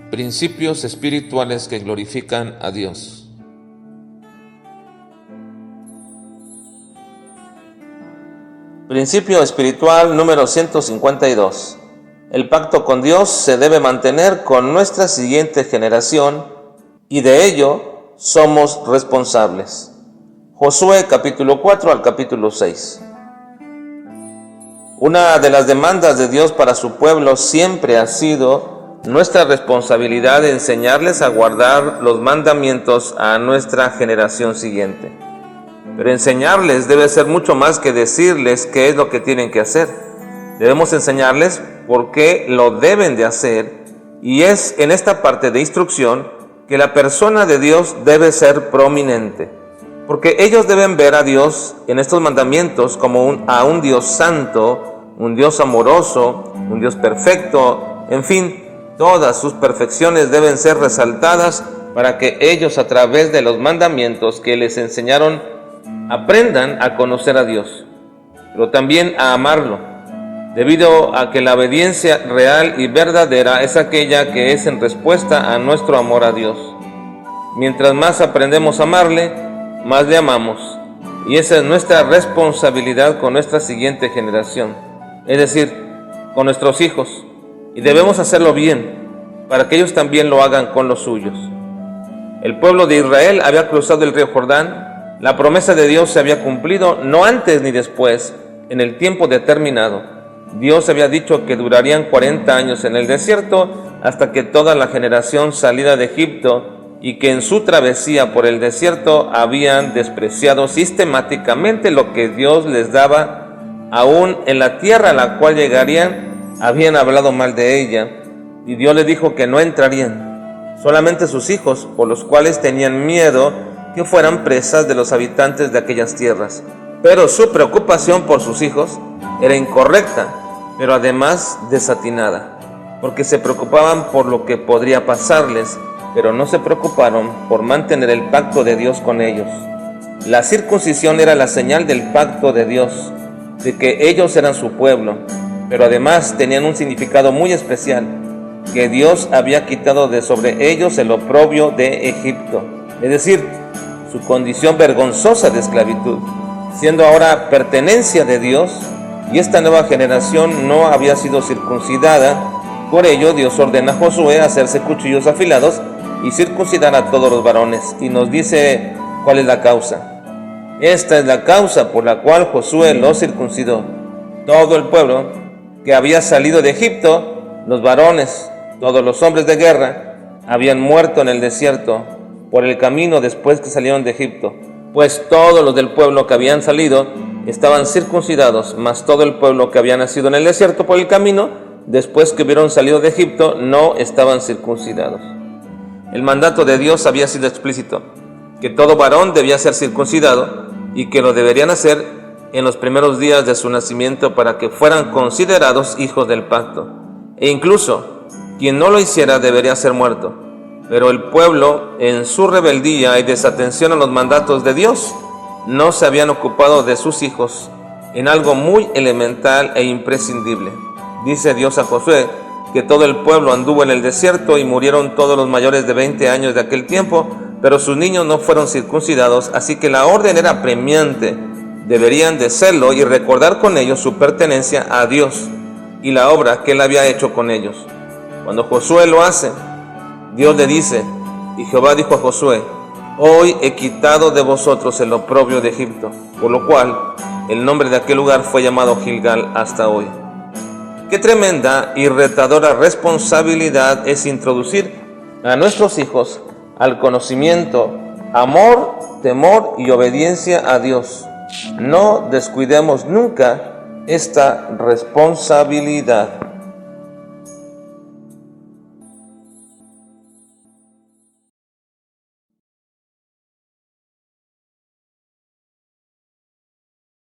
Principios espirituales que glorifican a Dios. Principio espiritual número 152. El pacto con Dios se debe mantener con nuestra siguiente generación y de ello somos responsables. Josué capítulo 4 al capítulo 6. Una de las demandas de Dios para su pueblo siempre ha sido nuestra responsabilidad de enseñarles a guardar los mandamientos a nuestra generación siguiente. Pero enseñarles debe ser mucho más que decirles qué es lo que tienen que hacer. Debemos enseñarles por qué lo deben de hacer, y es en esta parte de instrucción que la persona de Dios debe ser prominente, porque ellos deben ver a Dios en estos mandamientos como a un Dios santo, un Dios amoroso, un Dios perfecto, en fin, todas sus perfecciones deben ser resaltadas para que ellos, a través de los mandamientos que les enseñaron, aprendan a conocer a Dios, pero también a amarlo, debido a que la obediencia real y verdadera es aquella que es en respuesta a nuestro amor a Dios. Mientras más aprendemos a amarle, más le amamos, y esa es nuestra responsabilidad con nuestra siguiente generación, es decir, con nuestros hijos. Y debemos hacerlo bien, para que ellos también lo hagan con los suyos. El pueblo de Israel había cruzado el río Jordán. La promesa de Dios se había cumplido, no antes ni después, en el tiempo determinado. Dios había dicho que durarían 40 años en el desierto, hasta que toda la generación salida de Egipto, y que en su travesía por el desierto habían despreciado sistemáticamente lo que Dios les daba, aún en la tierra a la cual llegarían. Habían hablado mal de ella, y Dios les dijo que no entrarían, solamente sus hijos, por los cuales tenían miedo que fueran presas de los habitantes de aquellas tierras. Pero su preocupación por sus hijos era incorrecta, pero además desatinada, porque se preocupaban por lo que podría pasarles, pero no se preocuparon por mantener el pacto de Dios con ellos. La circuncisión era la señal del pacto de Dios, de que ellos eran su pueblo, pero además tenían un significado muy especial, que Dios había quitado de sobre ellos el oprobio de Egipto, es decir, su condición vergonzosa de esclavitud, siendo ahora pertenencia de Dios, y esta nueva generación no había sido circuncidada. Por ello Dios ordena a Josué hacerse cuchillos afilados y circuncidar a todos los varones, y nos dice cuál es la causa. Esta es la causa por la cual Josué los circuncidó. Todo el pueblo que había salido de Egipto, los varones, todos los hombres de guerra, habían muerto en el desierto por el camino después que salieron de Egipto, pues todos los del pueblo que habían salido estaban circuncidados, mas todo el pueblo que había nacido en el desierto por el camino después que hubieron salido de Egipto no estaban circuncidados. El mandato de Dios había sido explícito, que todo varón debía ser circuncidado y que lo deberían hacer en los primeros días de su nacimiento para que fueran considerados hijos del pacto, e incluso quien no lo hiciera debería ser muerto. Pero el pueblo, en su rebeldía y desatención a los mandatos de Dios, no se habían ocupado de sus hijos en algo muy elemental e imprescindible. Dice Dios a Josué que todo el pueblo anduvo en el desierto y murieron todos los mayores de 20 años de aquel tiempo, pero sus niños no fueron circuncidados, así que la orden era apremiante. Deberían de serlo y recordar con ellos su pertenencia a Dios y la obra que Él había hecho con ellos. Cuando Josué lo hace, Dios le dice, y Jehová dijo a Josué, hoy he quitado de vosotros el oprobio de Egipto, por lo cual el nombre de aquel lugar fue llamado Gilgal hasta hoy. Qué tremenda y retadora responsabilidad es introducir a nuestros hijos al conocimiento, amor, temor y obediencia a Dios. No descuidemos nunca esta responsabilidad.